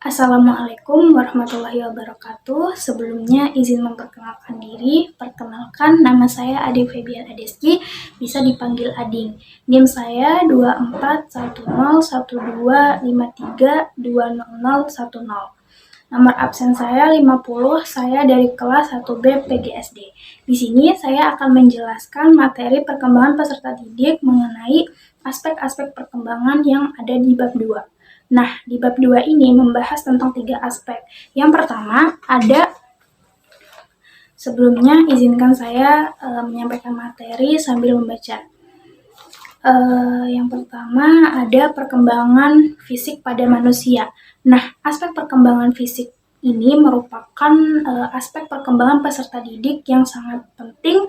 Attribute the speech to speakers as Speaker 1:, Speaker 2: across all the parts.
Speaker 1: Assalamualaikum warahmatullahi wabarakatuh. Sebelumnya izin memperkenalkan diri. Perkenalkan, nama saya Ade Febian Adeski, bisa dipanggil Ading. NIM saya 24101253200010. Nomor absen saya 50, saya dari kelas 1B PGSD. Di sini saya akan menjelaskan materi perkembangan peserta didik mengenai aspek-aspek perkembangan yang ada di bab 2. Nah, di bab 2 ini membahas tentang 3 aspek. Yang pertama, sebelumnya izinkan saya menyampaikan materi sambil membaca. Yang pertama ada perkembangan fisik pada manusia. Nah, aspek perkembangan fisik ini merupakan aspek perkembangan peserta didik yang sangat penting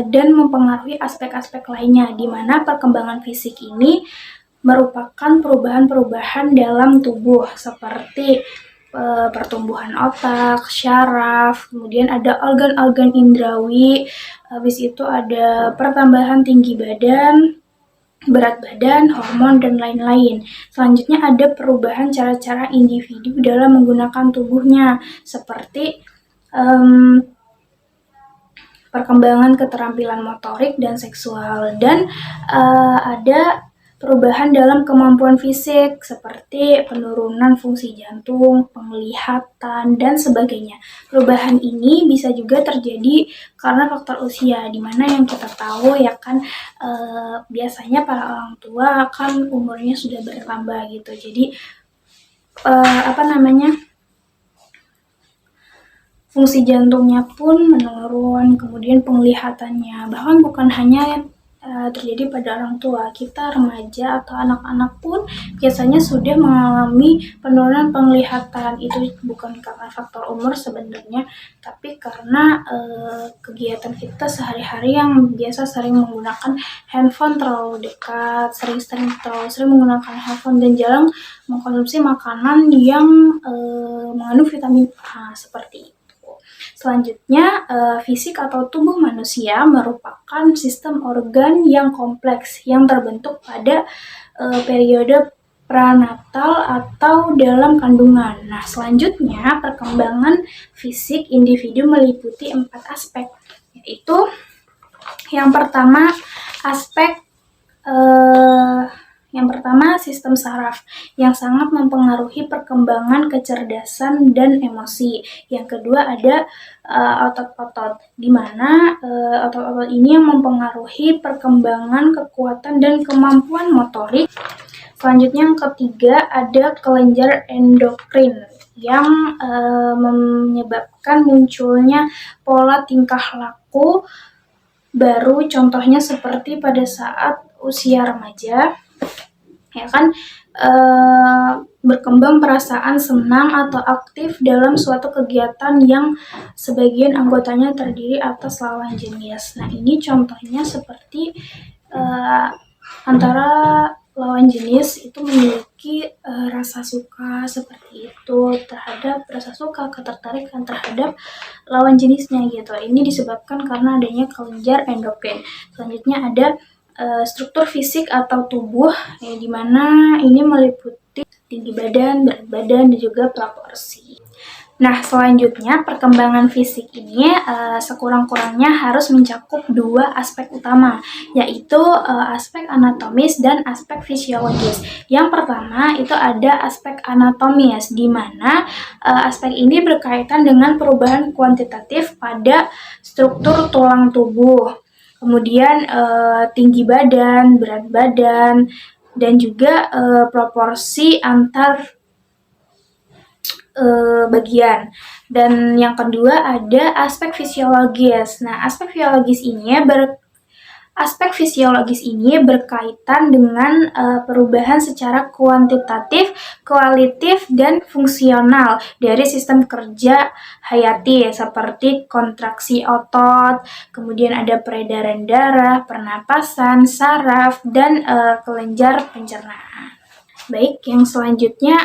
Speaker 1: dan mempengaruhi aspek-aspek lainnya, di mana perkembangan fisik ini merupakan perubahan-perubahan dalam tubuh seperti pertumbuhan otak, syaraf, kemudian ada organ-organ indrawi, habis itu ada pertambahan tinggi badan, berat badan, hormon, dan lain-lain. Selanjutnya ada perubahan cara-cara individu dalam menggunakan tubuhnya seperti perkembangan keterampilan motorik dan seksual, dan ada perubahan dalam kemampuan fisik seperti penurunan fungsi jantung, penglihatan, dan sebagainya. Perubahan ini bisa juga terjadi karena faktor usia, di mana yang kita tahu ya kan biasanya para orang tua kan umurnya sudah bertambah gitu. Jadi fungsi jantungnya pun menurun, kemudian penglihatannya, bahkan bukan hanya terjadi pada orang tua, kita remaja atau anak-anak pun biasanya sudah mengalami penurunan penglihatan. Itu bukan karena faktor umur sebenarnya, tapi karena kegiatan kita sehari-hari yang biasa sering menggunakan handphone terlalu dekat, sering menggunakan handphone dan jarang mengkonsumsi makanan yang mengandung vitamin A seperti itu. Selanjutnya, fisik atau tubuh manusia merupakan sistem organ yang kompleks yang terbentuk pada periode pranatal atau dalam kandungan. Nah, selanjutnya perkembangan fisik individu meliputi 4 aspek, yaitu yang pertama sistem saraf yang sangat mempengaruhi perkembangan kecerdasan dan emosi. Yang kedua ada otot-otot, di mana otot-otot ini yang mempengaruhi perkembangan kekuatan dan kemampuan motorik. Selanjutnya yang ketiga ada kelenjar endokrin yang menyebabkan munculnya pola tingkah laku baru, contohnya seperti pada saat usia remaja, ya kan, berkembang perasaan senang atau aktif dalam suatu kegiatan yang sebagian anggotanya terdiri atas lawan jenis. Nah, ini contohnya seperti antara lawan jenis itu memiliki rasa suka seperti itu terhadap rasa suka, ketertarikan terhadap lawan jenisnya gitu. Ini disebabkan karena adanya kelenjar endokrin. Selanjutnya ada struktur fisik atau tubuh, di mana ini meliputi tinggi badan, berat badan, dan juga proporsi. Nah, selanjutnya perkembangan fisik ini sekurang-kurangnya harus mencakup 2 aspek utama, yaitu aspek anatomis dan aspek fisiologis. Yang pertama itu ada aspek anatomis, di mana aspek ini berkaitan dengan perubahan kuantitatif pada struktur tulang tubuh, kemudian tinggi badan, berat badan, dan juga proporsi antar bagian. Dan yang kedua ada aspek fisiologis. Nah, aspek fisiologis ini berkaitan dengan perubahan secara kuantitatif, kualitatif, dan fungsional dari sistem kerja hayati seperti kontraksi otot, kemudian ada peredaran darah, pernapasan, saraf, dan kelenjar pencernaan. Baik, yang selanjutnya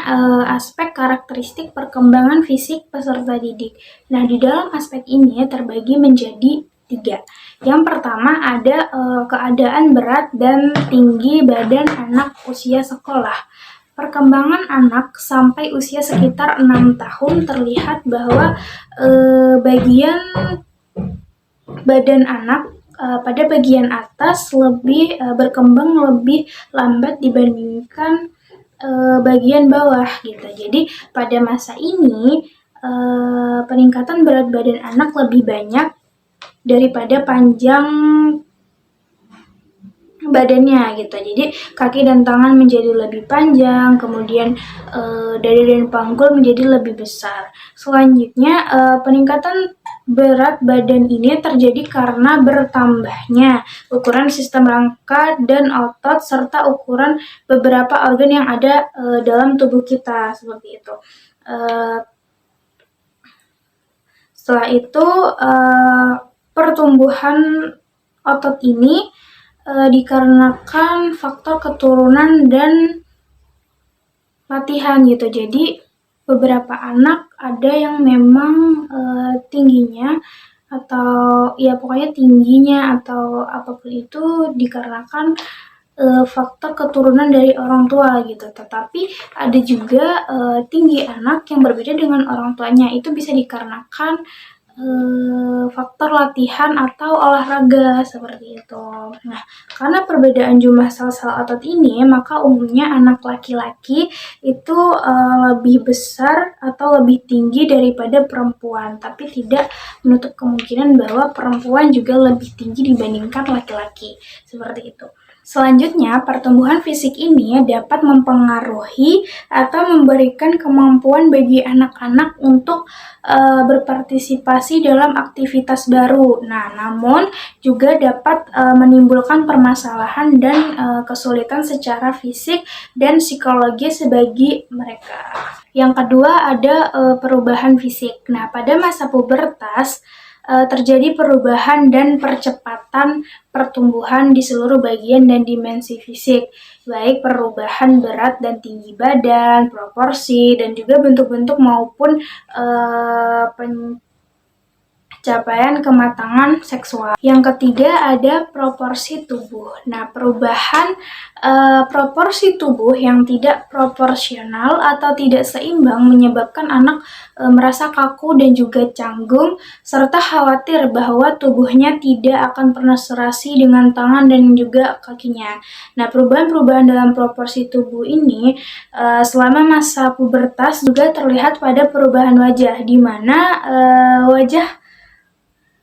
Speaker 1: aspek karakteristik perkembangan fisik peserta didik. Nah, di dalam aspek ini terbagi menjadi 3. Yang pertama ada keadaan berat dan tinggi badan anak usia sekolah. perkembangan anak sampai usia sekitar 6 tahun terlihat bahwa bagian badan anak pada bagian atas lebih berkembang lebih lambat dibandingkan bagian bawah gitu. Jadi pada masa ini peningkatan berat badan anak lebih banyak daripada panjang badannya gitu. Jadi kaki dan tangan menjadi lebih panjang, kemudian dada dan panggul menjadi lebih besar. Selanjutnya peningkatan berat badan ini terjadi karena bertambahnya ukuran sistem rangka dan otot serta ukuran beberapa organ yang ada dalam tubuh kita seperti itu. Setelah itu pertumbuhan otot ini dikarenakan faktor keturunan dan latihan gitu. Jadi beberapa anak ada yang memang tingginya atau ya pokoknya tingginya atau apapun itu dikarenakan faktor keturunan dari orang tua gitu. Tetapi ada juga tinggi anak yang berbeda dengan orang tuanya, itu bisa dikarenakan faktor latihan atau olahraga seperti itu. Nah, karena perbedaan jumlah sel-sel otot ini, maka umumnya anak laki-laki itu lebih besar atau lebih tinggi daripada perempuan, tapi tidak menutup kemungkinan bahwa perempuan juga lebih tinggi dibandingkan laki-laki, seperti itu. Selanjutnya, pertumbuhan fisik ini dapat mempengaruhi atau memberikan kemampuan bagi anak-anak untuk berpartisipasi dalam aktivitas baru. Nah, namun juga dapat menimbulkan permasalahan dan kesulitan secara fisik dan psikologis bagi mereka. Yang kedua ada perubahan fisik. Nah, pada masa pubertas terjadi perubahan dan percepatan pertumbuhan di seluruh bagian dan dimensi fisik, baik perubahan berat dan tinggi badan, proporsi, dan juga bentuk-bentuk maupun pencapaian kematangan seksual. Yang ketiga ada proporsi tubuh. Nah, perubahan proporsi tubuh yang tidak proporsional atau tidak seimbang menyebabkan anak merasa kaku dan juga canggung, serta khawatir bahwa tubuhnya tidak akan pernah serasi dengan tangan dan juga kakinya. Nah, perubahan-perubahan dalam proporsi tubuh ini selama masa pubertas juga terlihat pada perubahan wajah, di mana wajah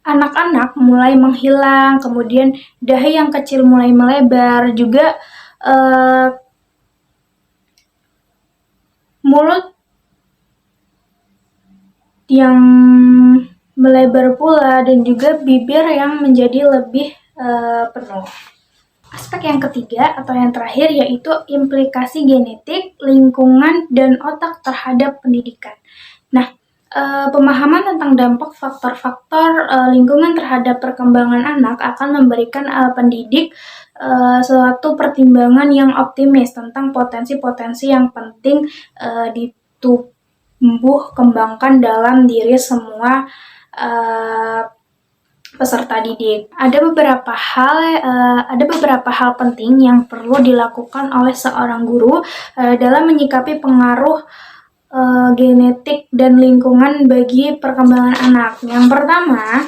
Speaker 1: anak-anak mulai menghilang, kemudian dahi yang kecil mulai melebar, juga mulut yang melebar pula, dan juga bibir yang menjadi lebih penuh. Aspek yang ketiga atau yang terakhir yaitu implikasi genetik, lingkungan, dan otak terhadap pendidikan. Nah, pemahaman tentang dampak faktor-faktor lingkungan terhadap perkembangan anak akan memberikan pendidik suatu pertimbangan yang optimis tentang potensi-potensi yang penting ditumbuh kembangkan dalam diri semua peserta didik. Ada beberapa hal penting yang perlu dilakukan oleh seorang guru dalam menyikapi pengaruh genetik dan lingkungan bagi perkembangan anak. Yang pertama,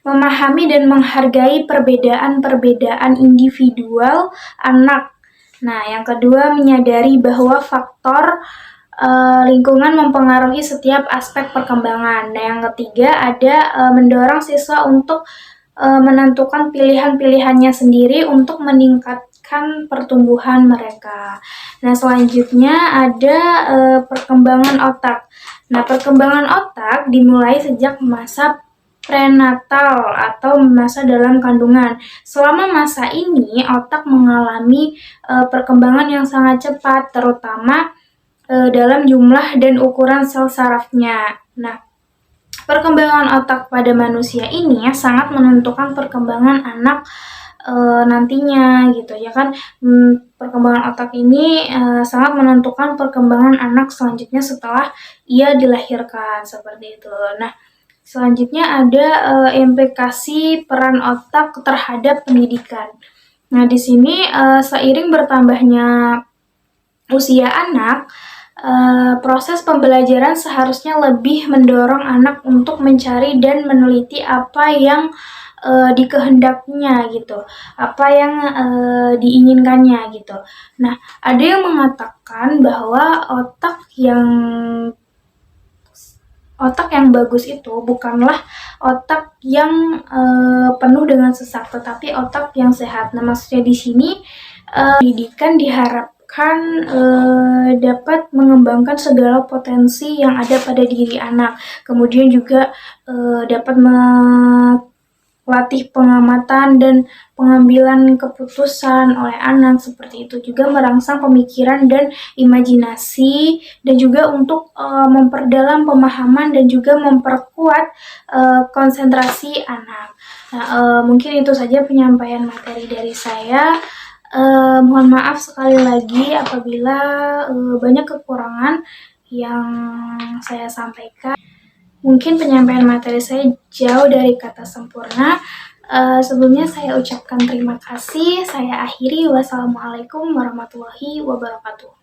Speaker 1: memahami dan menghargai perbedaan-perbedaan individual anak. Nah, yang kedua, menyadari bahwa faktor lingkungan mempengaruhi setiap aspek perkembangan. Nah, yang ketiga ada mendorong siswa untuk menentukan pilihan-pilihannya sendiri untuk meningkatkan pertumbuhan mereka. Nah, selanjutnya ada perkembangan otak. Nah, perkembangan otak dimulai sejak masa prenatal atau masa dalam kandungan. Selama masa ini, otak mengalami perkembangan yang sangat cepat, terutama dalam jumlah dan ukuran sel sarafnya. Nah, perkembangan otak pada manusia ini sangat menentukan perkembangan anak nantinya gitu ya kan. Perkembangan otak ini sangat menentukan perkembangan anak selanjutnya setelah ia dilahirkan seperti itu. Nah, selanjutnya ada implikasi peran otak terhadap pendidikan. Nah, di sini seiring bertambahnya usia anak, proses pembelajaran seharusnya lebih mendorong anak untuk mencari dan meneliti apa yang dikehendaknya gitu, apa yang diinginkannya gitu. Nah, ada yang mengatakan bahwa otak yang bagus itu bukanlah otak yang penuh dengan sesak, tetapi otak yang sehat. Nah, maksudnya di sini pendidikan diharapkan dapat mengembangkan segala potensi yang ada pada diri anak. Kemudian juga dapat melatih pengamatan dan pengambilan keputusan oleh anak, seperti itu juga merangsang pemikiran dan imajinasi, dan juga untuk memperdalam pemahaman dan juga memperkuat konsentrasi anak. Nah, mungkin itu saja penyampaian materi dari saya. Mohon maaf sekali lagi apabila banyak kekurangan yang saya sampaikan. Mungkin penyampaian materi saya jauh dari kata sempurna. Sebelumnya saya ucapkan terima kasih. Saya akhiri. Wassalamualaikum warahmatullahi wabarakatuh.